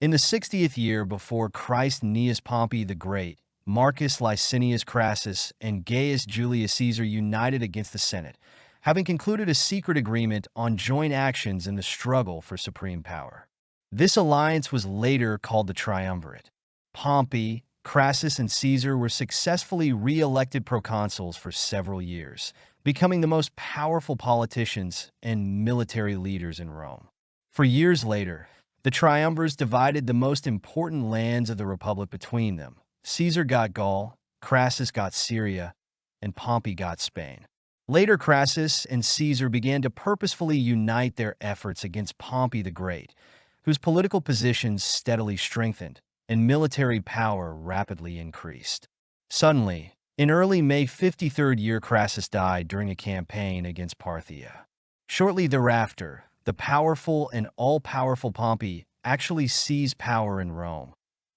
In the 60th year before Christ, Gnaeus Pompey the Great, Marcus Licinius Crassus, and Gaius Julius Caesar united against the Senate, having concluded a secret agreement on joint actions in the struggle for supreme power. This alliance was later called the triumvirate. Pompey, Crassus, and Caesar were successfully re-elected proconsuls for several years, becoming the most powerful politicians and military leaders in Rome. For years later, the triumvirs divided the most important lands of the Republic between them. Caesar got Gaul, Crassus got Syria, and Pompey got Spain. Later, Crassus and Caesar began to purposefully unite their efforts against Pompey the Great, whose political positions steadily strengthened and military power rapidly increased. Suddenly, in early May 53rd year, Crassus died during a campaign against Parthia. Shortly thereafter, the powerful and all-powerful Pompey actually seized power in Rome,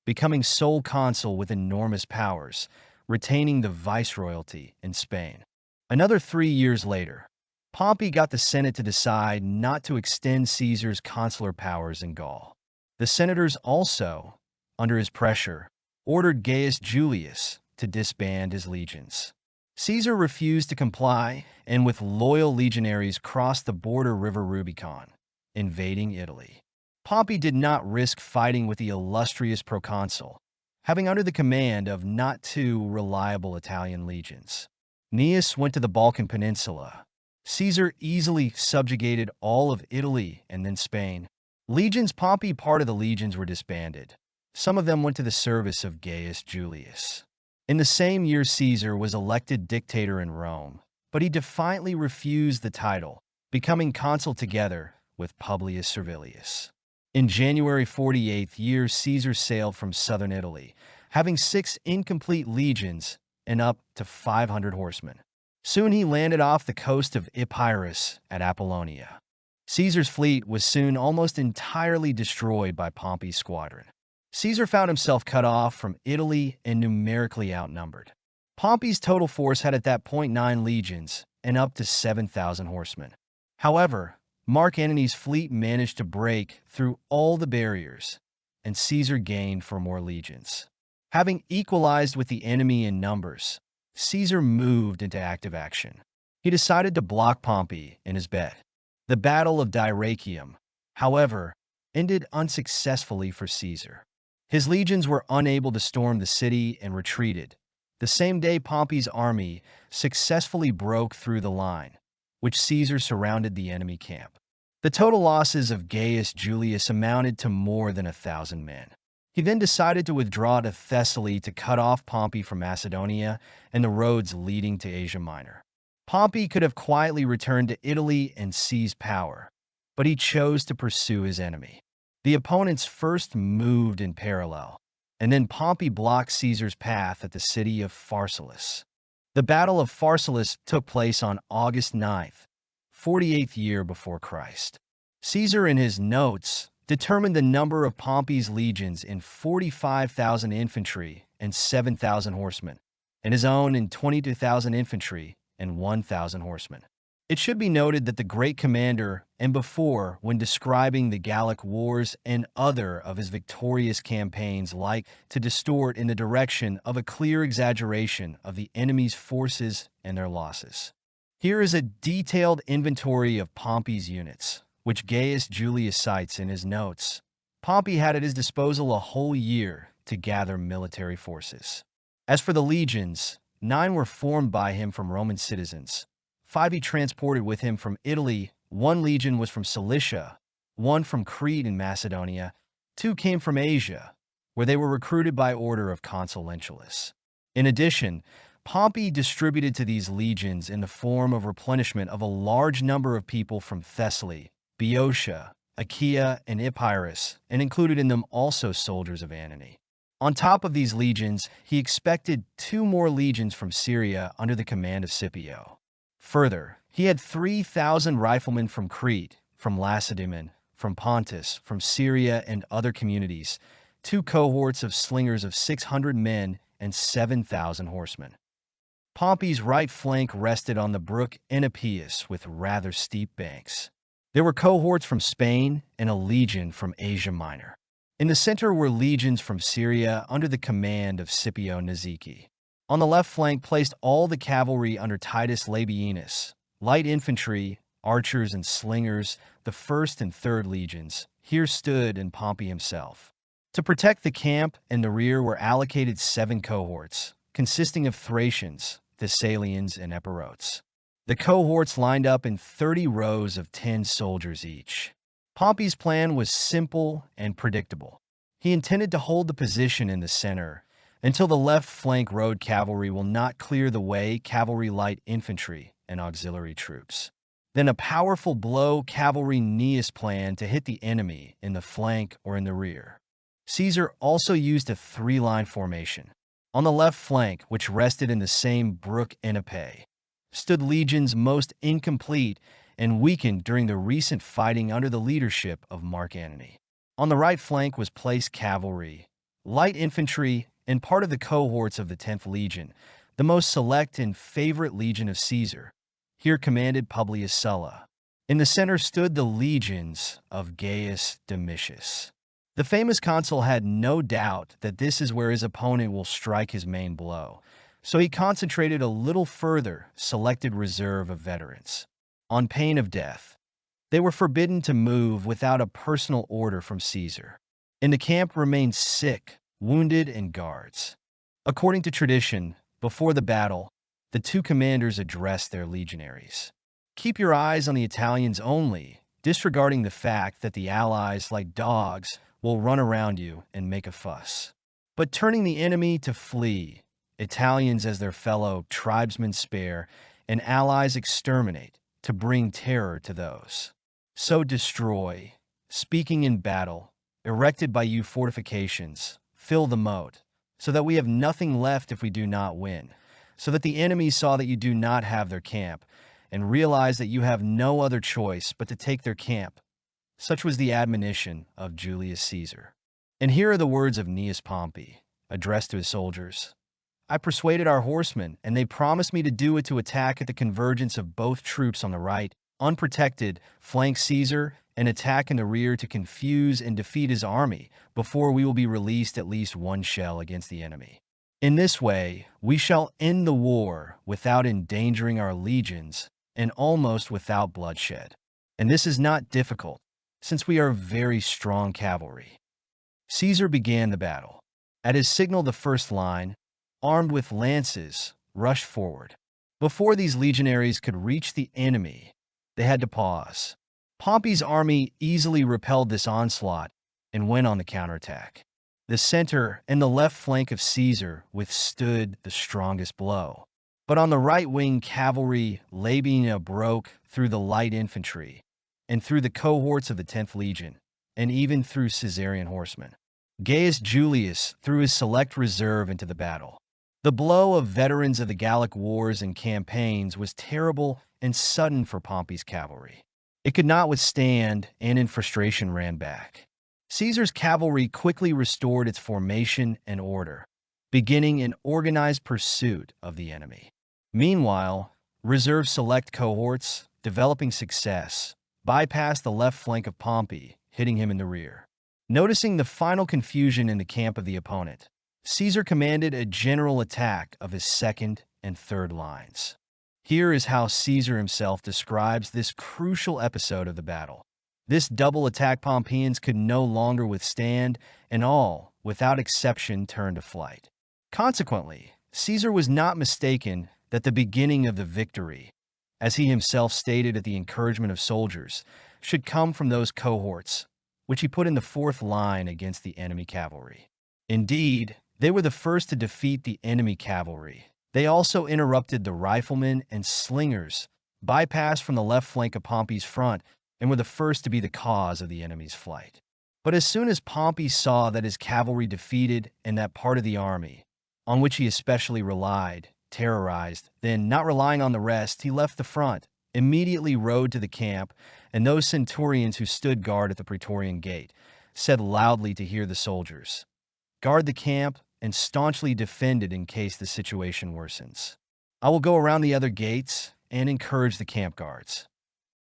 becoming sole consul with enormous powers, retaining the viceroyalty in Spain. Another 3 years later, Pompey got the Senate to decide not to extend Caesar's consular powers in Gaul. The senators also, under his pressure, ordered Gaius Julius to disband his legions. Caesar refused to comply and with loyal legionaries crossed the border river Rubicon, invading Italy. Pompey did not risk fighting with the illustrious proconsul, having under the command of not too reliable Italian legions. Gnaeus went to the Balkan Peninsula. Caesar easily subjugated all of Italy and then Spain. Part of the legions were disbanded. Some of them went to the service of Gaius Julius. In the same year, Caesar was elected dictator in Rome, but he defiantly refused the title, becoming consul together with Publius Servilius. In January 48th year, Caesar sailed from southern Italy, having 6 incomplete legions and up to 500 horsemen. Soon he landed off the coast of Epirus at Apollonia. Caesar's fleet was soon almost entirely destroyed by Pompey's squadron. Caesar found himself cut off from Italy and numerically outnumbered. Pompey's total force had at that point 9 legions and up to 7,000 horsemen. However, Mark Antony's fleet managed to break through all the barriers, and Caesar gained 4 more legions. Having equalized with the enemy in numbers, Caesar moved into active action. He decided to block Pompey in his bed. The Battle of Dyrrhachium, however, ended unsuccessfully for Caesar. His legions were unable to storm the city and retreated. The same day, Pompey's army successfully broke through the line, which Caesar surrounded the enemy camp. The total losses of Gaius Julius amounted to more than 1,000 men. He then decided to withdraw to Thessaly to cut off Pompey from Macedonia and the roads leading to Asia Minor. Pompey could have quietly returned to Italy and seized power, but he chose to pursue his enemy. The opponents first moved in parallel, and then Pompey blocked Caesar's path at the city of Pharsalus. The Battle of Pharsalus took place on August 9th, 48th year before Christ. Caesar, in his notes, determined the number of Pompey's legions in 45,000 infantry and 7,000 horsemen, and his own in 22,000 infantry and 1,000 horsemen. It should be noted that the great commander, and before, when describing the Gallic Wars and other of his victorious campaigns, liked to distort in the direction of a clear exaggeration of the enemy's forces and their losses. Here is a detailed inventory of Pompey's units, which Gaius Julius cites in his notes. Pompey had at his disposal a whole year to gather military forces. As for the legions, 9 were formed by him from Roman citizens. 5 he transported with him from Italy, 1 legion was from Cilicia, 1 from Crete and Macedonia, 2 came from Asia, where they were recruited by order of Consul Lentulus. In addition, Pompey distributed to these legions in the form of replenishment of a large number of people from Thessaly, Boeotia, Achaia, and Epirus, and included in them also soldiers of Antony. On top of these legions, he expected 2 more legions from Syria under the command of Scipio. Further, he had 3,000 riflemen from Crete, from Lacedaemon, from Pontus, from Syria and other communities, 2 cohorts of slingers of 600 men, and 7,000 horsemen. Pompey's right flank rested on the brook Enopeus with rather steep banks. There were cohorts from Spain and a legion from Asia Minor. In the center were legions from Syria under the command of Scipio Nizici. On the left flank placed all the cavalry under Titus Labienus, light infantry, archers and slingers, the 1st and 3rd legions. Here stood in Pompey himself. To protect the camp and the rear were allocated 7 cohorts, consisting of Thracians, Thessalians, and Epirotes. The cohorts lined up in 30 rows of 10 soldiers each. Pompey's plan was simple and predictable. He intended to hold the position in the center until the left flank road cavalry will not clear the way cavalry light infantry and auxiliary troops. Then a powerful blow cavalry Gnaeus plan to hit the enemy in the flank or in the rear. Caesar also used a 3-line formation. On the left flank, which rested in the same brook Enipe, stood legions most incomplete and weakened during the recent fighting under the leadership of Mark Antony. On the right flank was placed cavalry, light infantry, and part of the cohorts of the 10th Legion, the most select and favorite legion of Caesar. Here commanded Publius Sulla. In the center stood the legions of Gaius Domitius. The famous consul had no doubt that this is where his opponent will strike his main blow, so he concentrated a little further selected reserve of veterans. On pain of death, they were forbidden to move without a personal order from Caesar. In the camp remained sick, wounded, and guards. According to tradition, before the battle, the 2 commanders addressed their legionaries. Keep your eyes on the Italians only, disregarding the fact that the allies, like dogs, will run around you and make a fuss. But turning the enemy to flee, Italians as their fellow tribesmen spare, and allies exterminate to bring terror to those. So destroy, speaking in battle, erected by you fortifications, fill the moat, so that we have nothing left if we do not win, so that the enemy saw that you do not have their camp, and realize that you have no other choice but to take their camp. Such was the admonition of Julius Caesar. And here are the words of Gnaeus Pompey, addressed to his soldiers. I persuaded our horsemen, and they promised me to do it to attack at the convergence of both troops on the right, unprotected, flank Caesar, and attack in the rear to confuse and defeat his army before we will be released at least 1 shell against the enemy. In this way, we shall end the war without endangering our legions and almost without bloodshed. And this is not difficult, since we are very strong cavalry. Caesar began the battle. At his signal, the first line, armed with lances, rushed forward. Before these legionaries could reach the enemy, they had to pause. Pompey's army easily repelled this onslaught and went on the counterattack. The center and the left flank of Caesar withstood the strongest blow. But on the right wing, cavalry Labiena broke through the light infantry and through the cohorts of the 10th Legion, and even through Caesarian horsemen. Gaius Julius threw his select reserve into the battle. The blow of veterans of the Gallic wars and campaigns was terrible and sudden for Pompey's cavalry. It could not withstand, and in frustration ran back. Caesar's cavalry quickly restored its formation and order, beginning an organized pursuit of the enemy. Meanwhile, reserve select cohorts, developing success, bypassed the left flank of Pompey, hitting him in the rear. Noticing the final confusion in the camp of the opponent, Caesar commanded a general attack of his 2nd and 3rd lines. Here is how Caesar himself describes this crucial episode of the battle. This double attack Pompeians could no longer withstand, and all, without exception, turned to flight. Consequently, Caesar was not mistaken that the beginning of the victory, as he himself stated at the encouragement of soldiers, should come from those cohorts, which he put in the 4th line against the enemy cavalry. Indeed, they were the first to defeat the enemy cavalry. They also interrupted the riflemen and slingers, bypassed from the left flank of Pompey's front, and were the first to be the cause of the enemy's flight. But as soon as Pompey saw that his cavalry defeated and that part of the army, on which he especially relied, terrorized, then, not relying on the rest, he left the front, immediately rode to the camp, and those centurions who stood guard at the Praetorian Gate said loudly to hear the soldiers, "Guard the camp and staunchly defend it in case the situation worsens. I will go around the other gates and encourage the camp guards."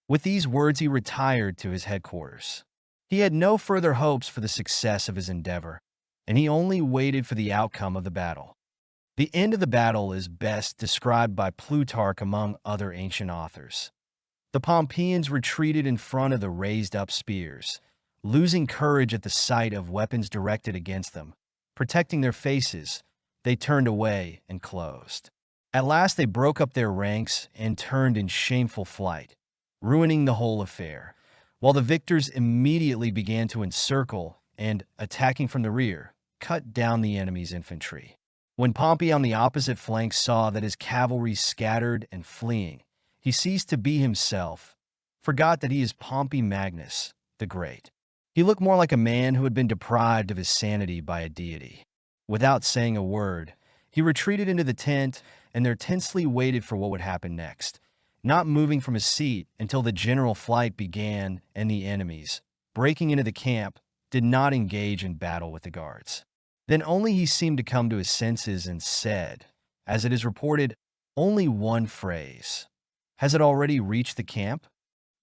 With these words, he retired to his headquarters. He had no further hopes for the success of his endeavor, and he only waited for the outcome of the battle. The end of the battle is best described by Plutarch among other ancient authors. The Pompeians retreated in front of the raised-up spears, losing courage at the sight of weapons directed against them. Protecting their faces, they turned away and closed. At last they broke up their ranks and turned in shameful flight, ruining the whole affair, while the victors immediately began to encircle and, attacking from the rear, cut down the enemy's infantry. When Pompey on the opposite flank saw that his cavalry scattered and fleeing, he ceased to be himself, forgot that he is Pompey Magnus, the Great. He looked more like a man who had been deprived of his sanity by a deity. Without saying a word, he retreated into the tent and there tensely waited for what would happen next, not moving from his seat until the general flight began and the enemies, breaking into the camp, did not engage in battle with the guards. Then only he seemed to come to his senses and said, as it is reported, only one phrase. Has it already reached the camp?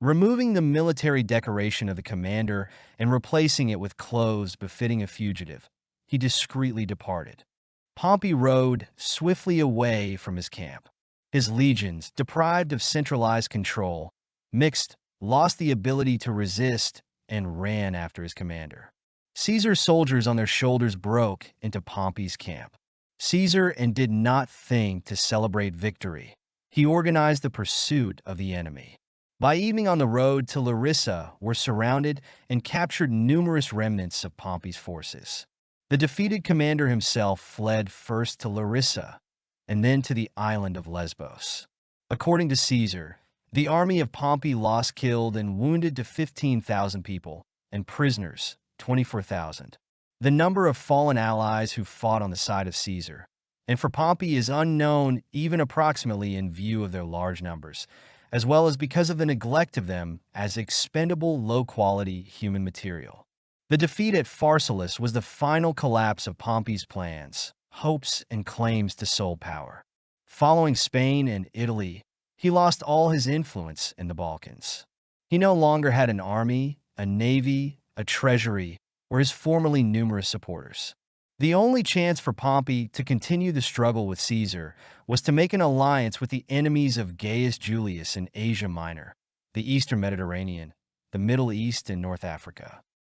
Removing the military decoration of the commander and replacing it with clothes befitting a fugitive, he discreetly departed. Pompey rode swiftly away from his camp. His legions, deprived of centralized control, lost the ability to resist, and ran after his commander. Caesar's soldiers on their shoulders broke into Pompey's camp. Caesar did not think to celebrate victory. He organized the pursuit of the enemy. By evening on the road to Larissa were surrounded and captured numerous remnants of Pompey's forces. The defeated commander himself fled first to Larissa and then to the island of Lesbos. According to Caesar, the army of Pompey lost killed and wounded to 15,000 people and prisoners 24,000. The number of fallen allies who fought on the side of Caesar, and for Pompey is unknown even approximately in view of their large numbers, as well as because of the neglect of them as expendable low-quality human material. The defeat at Pharsalus was the final collapse of Pompey's plans, hopes, and claims to sole power. Following Spain and Italy, he lost all his influence in the Balkans. He no longer had an army, a navy, a treasury, or his formerly numerous supporters. The only chance for Pompey to continue the struggle with Caesar was to make an alliance with the enemies of Gaius Julius in Asia Minor, the Eastern Mediterranean, the Middle East, and North Africa.